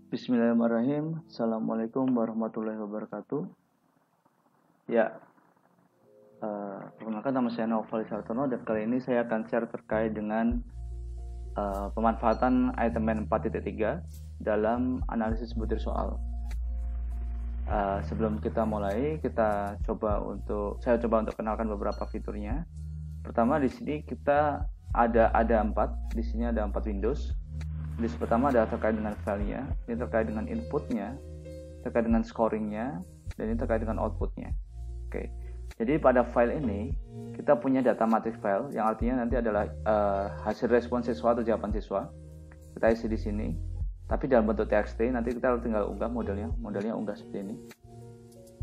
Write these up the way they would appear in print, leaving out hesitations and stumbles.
Bismillahirrahmanirrahim. Assalamualaikum warahmatullahi wabarakatuh. Ya, perkenalkan nama saya Naufal Sartono dan kali ini saya akan share terkait dengan pemanfaatan item 4.3 dalam analisis butir soal. Sebelum kita mulai, saya coba untuk kenalkan beberapa fiturnya. Pertama di sini kita ada 4, di sini ada 4 Windows. List pertama adalah terkait dengan filenya, ini terkait dengan inputnya, terkait dengan scoringnya, dan ini terkait dengan outputnya. Oke, jadi pada file ini kita punya data matrix file yang artinya nanti adalah hasil respon siswa atau jawaban siswa. Kita isi di sini, tapi dalam bentuk txt. Nanti kita tinggal unggah modelnya unggah seperti ini.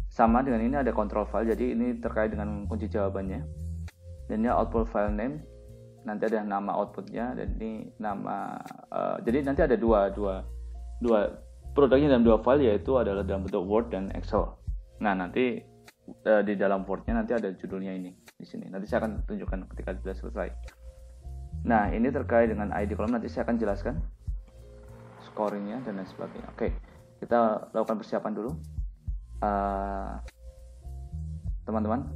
Sama dengan ini ada control file, jadi ini terkait dengan kunci jawabannya. Dan ini output file name. Nanti ada nama outputnya dan ini nama jadi nanti ada dua produknya dalam dua file, yaitu adalah dalam bentuk Word dan Excel. Nah, nanti di dalam Word-nya nanti ada judulnya ini di sini. Nanti saya akan tunjukkan ketika sudah selesai. Nah, ini terkait dengan ID kolom, nanti saya akan jelaskan scoringnya dan lain sebagainya. Oke, kita lakukan persiapan dulu, teman-teman.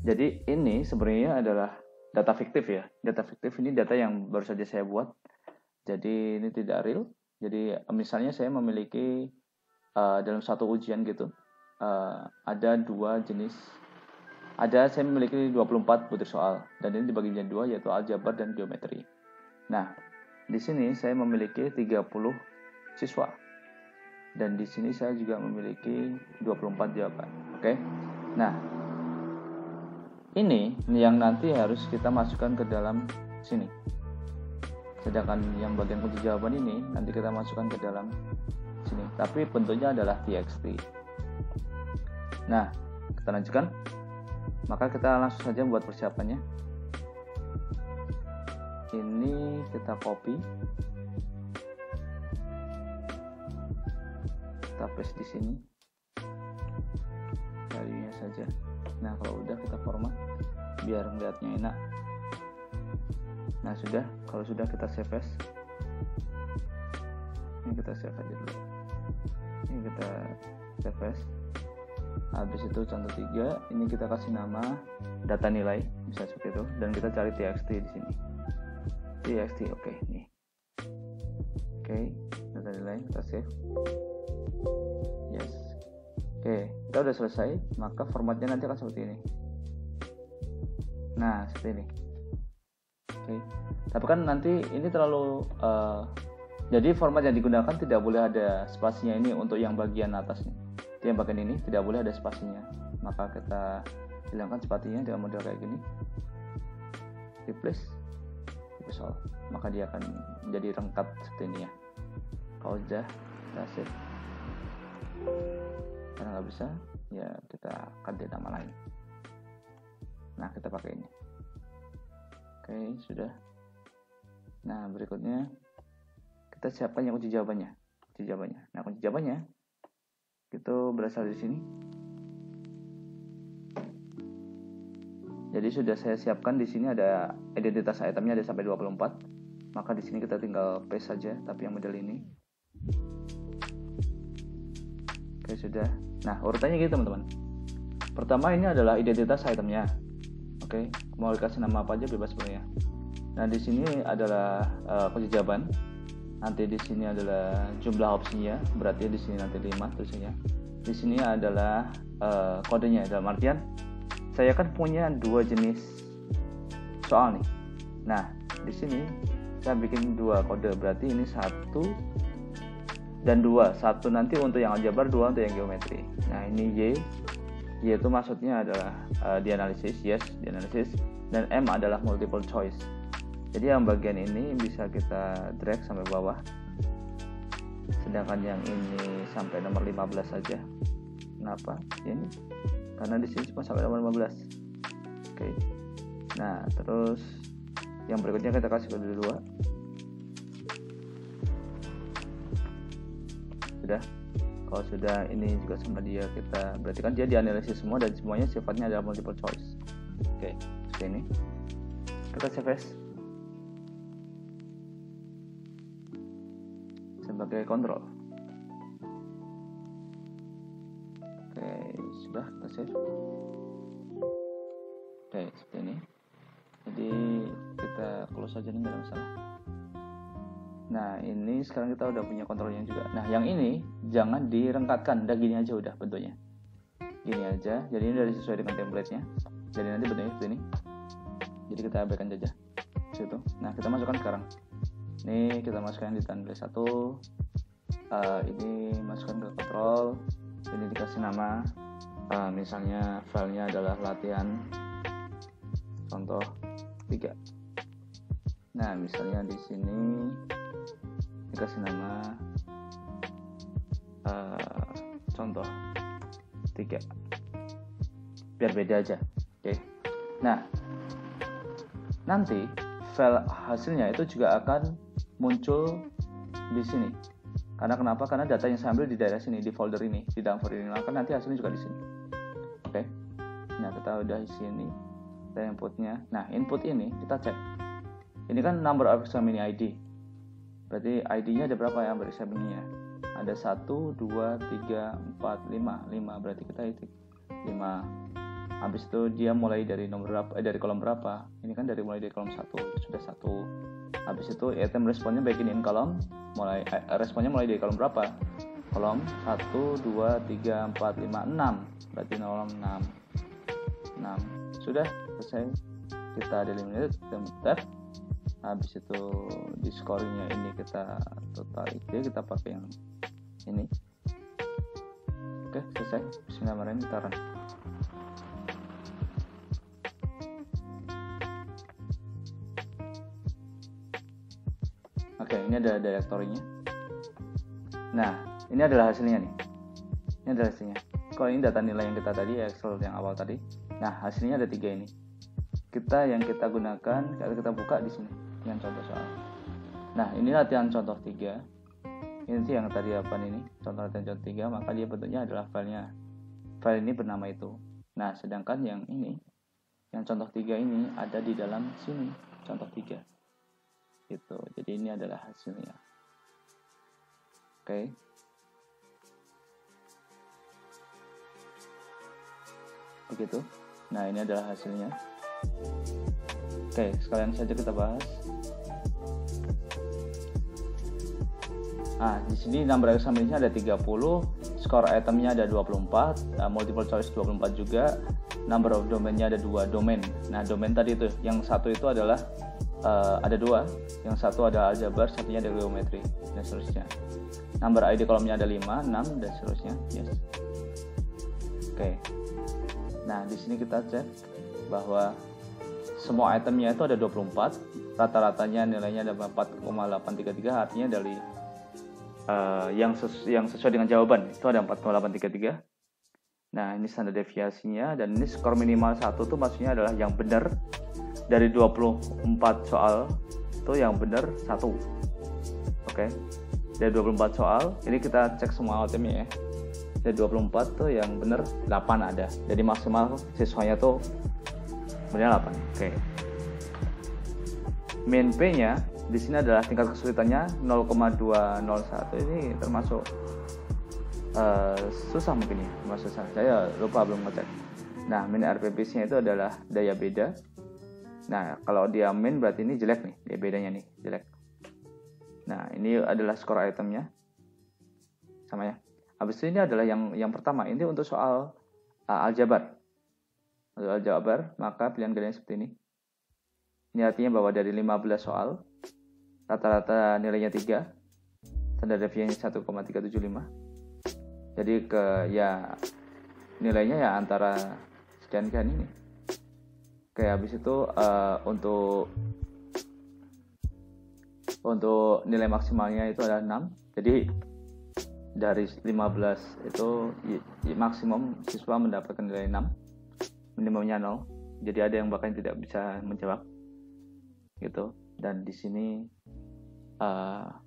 Jadi ini sebenarnya adalah data fiktif ya. Data fiktif ini data yang baru saja saya buat. Jadi ini tidak real. Jadi misalnya saya memiliki dalam satu ujian gitu, ada dua jenis. Saya memiliki 24 butir soal dan ini dibagi menjadi dua, yaitu aljabar dan geometri. Nah, di sini saya memiliki 30 siswa. Dan di sini saya juga memiliki 24 jawaban. Oke. Nah, ini yang nanti harus kita masukkan ke dalam sini. Sedangkan yang bagian kunci jawaban ini nanti kita masukkan ke dalam sini. Tapi bentuknya adalah txt. Nah, kita lanjutkan. Maka kita langsung saja buat persiapannya. Ini kita copy. Kita paste di sini. Valuenya saja. Nah, kalau udah kita format biar melihatnya enak. Nah, kalau sudah kita save as. Ini kita save aja dulu. Ini kita save as. Habis itu contoh 3, ini kita kasih nama data nilai, bisa seperti itu, dan kita cari txt di sini. Txt, oke, nih. Oke, data nilai kita save. Yes. Oke, kita udah selesai, maka formatnya nanti akan seperti ini. Nah, seperti ini. Oke. Tapi kan nanti ini terlalu jadi format yang digunakan tidak boleh ada spasinya ini untuk yang bagian atas nih. Yang bagian ini tidak boleh ada spasinya. Maka kita hilangkan spasinya dengan model kayak gini. Replace all. Maka dia akan menjadi rengkat seperti ini ya. Kalau udah kita save. Karena nggak bisa, ya kita ganti nama lain. Nah, kita pakai ini. Oke, sudah. Nah, berikutnya kita siapkan yang kunci jawabannya. Nah, kunci jawabannya itu berasal dari sini. Jadi sudah saya siapkan di sini, ada identitas itemnya ada sampai 24. Maka di sini kita tinggal paste saja, tapi yang model ini. Oke, sudah. Nah, urutannya gitu teman-teman. Pertama ini adalah identitas itemnya. Oke, mau dikasih nama apa aja bebas sebenarnya. Nah, di sini adalah kunci jawaban. Nanti di sini adalah jumlah opsinya, berarti di sini nanti 5 tulisannya. Di sini adalah kodenya, dalam artian saya kan punya 2 jenis soal nih. Nah, di sini saya bikin 2 kode, berarti ini 1 dan 2. 1 nanti untuk yang aljabar, 2 untuk yang geometri. Nah, ini Y itu maksudnya adalah dianalisis, yes, dianalisis, dan M adalah multiple choice. Jadi yang bagian ini bisa kita drag sampai bawah. Sedangkan yang ini sampai nomor 15 saja. Kenapa? Ini karena di sini cuma sampai nomor 15. Oke. Nah, terus yang berikutnya kita kasih kode 2. Sudah. Kalau sudah, ini juga sama dia, kita berarti kan dia dianalisis semua dan semuanya sifatnya adalah multiple choice. Oke, seperti ini. Kita save as. sebagai kontrol. Oke, sudah kita save. Oke, seperti ini. Jadi kita close aja nih, nggak ada masalah. Nah, ini sekarang kita udah punya kontrolnya juga. Nah, yang ini jangan direngkatkan, udah gini aja udah bentuknya. Gini aja. Jadi ini udah sesuai dengan template-nya. Jadi nanti bentuknya seperti ini. Jadi kita abaikan saja. Situ. Nah, kita masukkan sekarang. Ini kita masukkan di template 1. Ini masukkan ke kontrol. Ini dikasih nama. Misalnya filenya adalah latihan contoh 3. Nah, misalnya di sini dikasih nama contoh 3, biar beda aja. Oke. Nah, nanti file hasilnya itu juga akan muncul di sini. Karena kenapa? Karena data yang saya ambil di daerah sini, di folder ini, di dalam folder ini. Maka nanti hasilnya juga di sini. Oke. Nah, kita udah isi ini. Kita inputnya. Nah, input ini kita cek. Ini kan number of examining ID. Berarti ID-nya ada berapa ya examining-nya? Ada 1, 2, 3, 4, 5. 5 berarti kita isi 5. Habis itu dia mulai dari nomor berapa? Dari kolom berapa? Ini kan mulai dari kolom 1. Sudah 1. Habis itu item responnya back in kolom. Responnya mulai dari kolom berapa? Kolom 1, 2, 3, 4, 5, 6. Berarti kolom 6. Sudah selesai. Kita delete tab. Habis itu di scoringnya ini kita total ID, kita pakai yang ini. Oke, selesai. Bismillahirrahmanirrahim, kita run. Oke, ini ada directory-nya. Nah, ini adalah hasilnya nih. Ini adalah hasilnya. Kalau ini data nilai yang kita tadi, Excel yang awal tadi. Nah, hasilnya ada 3 ini. Yang kita gunakan, kalau kita buka di sini, yang contoh soal. Nah, ini latihan contoh 3. Ini sih yang tadi apa ini? Contoh latihan contoh 3, maka dia bentuknya adalah filenya. File ini bernama itu. Nah, sedangkan yang ini, yang contoh 3 ini ada di dalam sini, contoh 3. Gitu. Jadi ini adalah hasilnya. Oke. Begitu. Nah, ini adalah hasilnya. Oke, sekalian saja kita bahas. Di sini number examining-nya ada 30, score itemnya ada 24, multiple choice 24 juga, number of domain-nya ada 2 domain. Nah, domain tadi itu, yang satu itu adalah ada 2, yang satu ada aljabar, satunya ada geometri, dan seterusnya. Number ID kolomnya ada 5, 6, dan seterusnya. Yes. Oke. Nah, di sini kita cek bahwa semua itemnya itu ada 24, rata-ratanya nilainya ada 4,833, artinya dari yang sesuai dengan jawaban itu ada 4,833. Nah, ini standar deviasinya, dan ini skor minimal 1 tuh maksudnya adalah yang benar dari 24 soal itu yang benar 1. Oke. Dari 24 soal, ini kita cek semua itemnya ya. Dari 24 tuh yang benar 8 ada. Jadi maksimal siswanya tuh benar 8. Oke. Min P-nya di sini adalah tingkat kesulitannya 0,201. Ini termasuk susah mungkin ya, termasuk susah. Saya lupa belum ngecek. Nah, min RPPC-nya itu adalah daya beda. Nah, kalau dia min berarti ini jelek nih, daya bedanya nih jelek. Nah, ini adalah skor itemnya, sama ya. Habis itu ini adalah yang pertama. Ini untuk soal aljabar. Untuk aljabar, maka pilihan gandanya seperti ini. Ini artinya bahwa dari 15 soal, rata-rata nilainya 3, standar deviasinya 1,375. Jadi nilainya ya antara sekian ini. Oke, habis itu untuk nilai maksimalnya itu ada 6. Jadi dari 15 itu maksimum siswa mendapatkan nilai 6, minimumnya 0. Jadi ada yang bahkan tidak bisa menjawab gitu. Dan di sini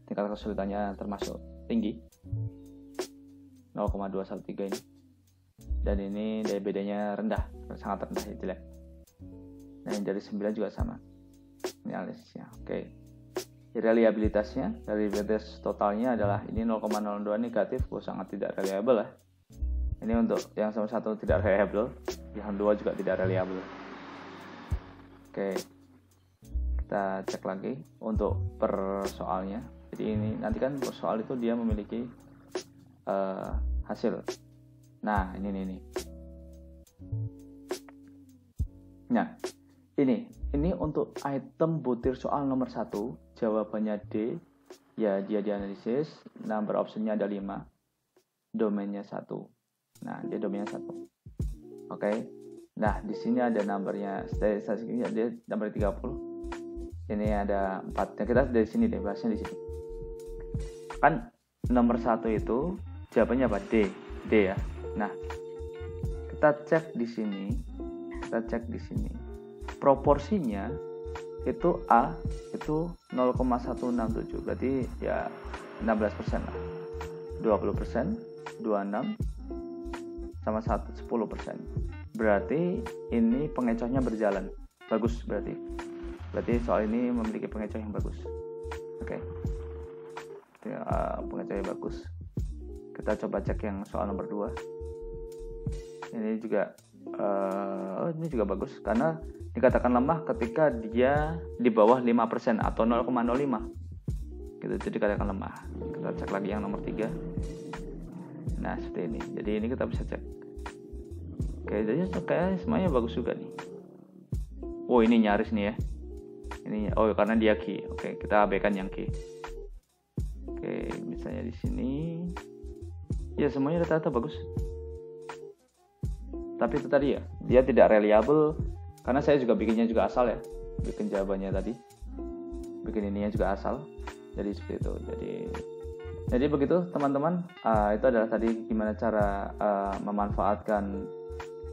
tingkat kesulitannya termasuk tinggi, 0,213 ini. Dan ini daya bedanya rendah, sangat rendah ya, jelek. Nah, yang dari 9 juga sama. Ini analisisnya. Oke. Reliabilitas totalnya adalah ini 0,02 negatif, sangat tidak reliable lah. Ini untuk yang sama satu tidak reliable, yang dua juga tidak reliable. Oke, kita cek lagi untuk per soalnya. Jadi ini nanti kan per soal itu dia memiliki hasil. Nah ini. Nah ini untuk item butir soal nomor 1, jawabannya D. Ya, dia dianalisis, number optionnya ada 5, domainnya 1. Nah, dia domainnya 1. Oke. Nah, di sini ada numbernya, statistiknya dia number 30. Ini ada 4. Nah, kita dari sini deh, bahasnya di sini. Kan nomor 1 itu jawabannya apa? D ya. Nah, kita cek di sini. Proporsinya itu A itu 0,167, berarti ya 16% lah. 20%, 26 sama 10%. Berarti ini pengecohnya berjalan. Bagus berarti. Berarti soal ini memiliki pengecoh yang bagus. Oke. Ya, pengecohnya bagus. Kita coba cek yang soal nomor 2. Ini juga ini juga bagus karena dikatakan lemah ketika dia di bawah 5% atau 0,05 gitu, jadi dikatakan lemah. Kita cek lagi yang nomor 3. Nah seperti ini, jadi ini kita bisa cek. Oke, jadi kayak semuanya bagus juga nih. Oh ini nyaris nih ya, ini karena dia key. Oke, kita abaikan yang key. Oke, misalnya di sini ya semuanya rata-rata bagus, tapi itu tadi ya dia tidak reliable. Karena saya juga bikinnya juga asal ya, bikin jawabannya tadi, bikin ininya juga asal, jadi seperti itu. Jadi begitu teman-teman, itu adalah tadi gimana cara memanfaatkan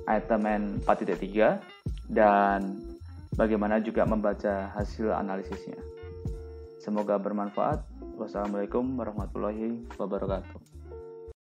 item 4.3 dan bagaimana juga membaca hasil analisisnya. Semoga bermanfaat. Wassalamualaikum warahmatullahi wabarakatuh.